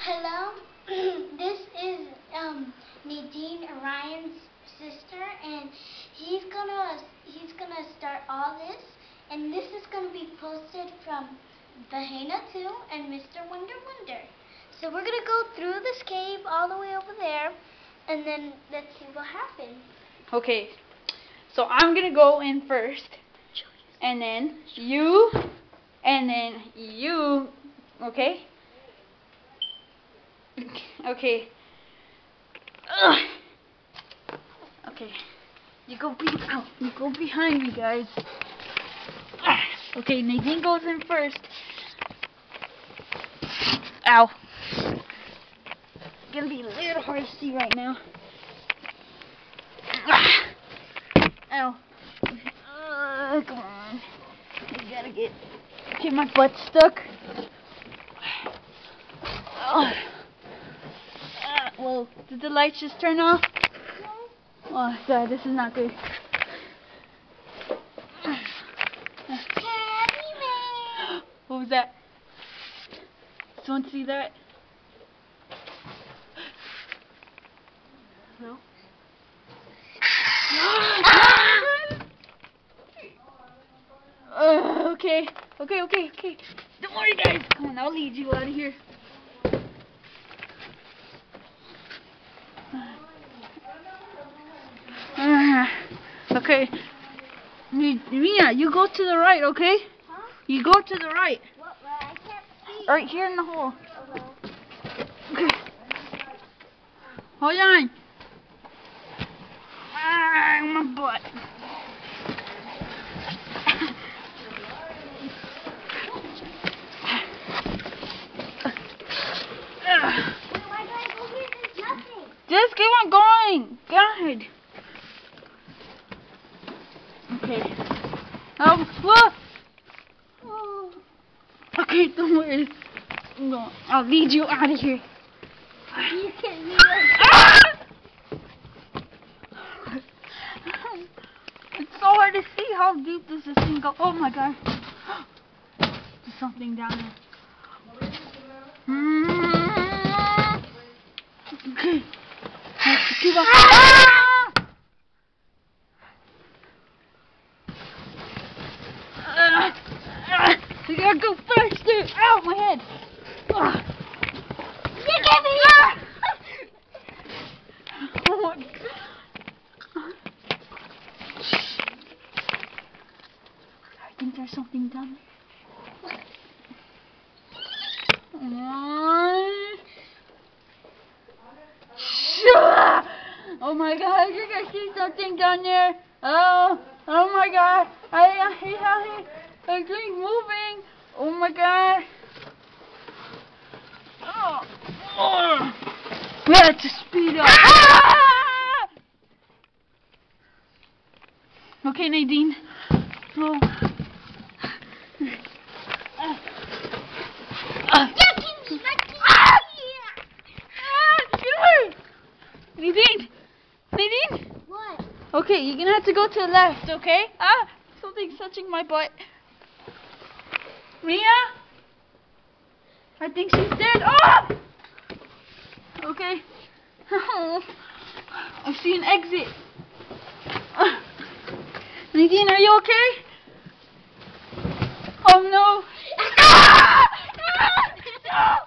Hello, this is Nadine, Ryan's sister, and he's gonna start all this, and this is gonna be posted from Bahena 2 and Mr. Wonder Wonder. So we're gonna go through this cave all the way over there, and then let's see what happens. Okay, so I'm gonna go in first, and then you, okay? Okay. Ugh. Okay. You go behind me, guys. Okay, Nadine goes in first. Ow. It's gonna be a little hard to see right now. Ow. Come on. I gotta get my butt stuck. Well, did the lights just turn off? Oh god, this is not good. What was that? Someone see that? No? Okay. Don't worry, guys. Come on, I'll lead you out of here. Okay. Mia, you go to the right, okay? Huh? You go to the right. What? I can't see. Right here in the hole. Okay. Hold on. My butt. Why do I go here? There's nothing. Just keep on going. God. Okay. Whoa. Oh. Okay, don't worry. No, I'll lead you out of here. You can leave It's so hard to see how deep does this thing go. Oh my god. There's something down there. Okay. Let's keep on. We gotta go faster. Ow, my head. You get me! Oh my god. I think there's something down there. Oh my god, you can see something down there. Oh my god. I keep moving. Oh my god. We have to speed up. Okay, Nadine. Oh. Nadine? What? Okay, you're gonna have to go to the left, okay? Something's touching my butt. Mia? I think she's dead. Oh! Okay. I see an exit. Nadine, are you okay? Oh no. No!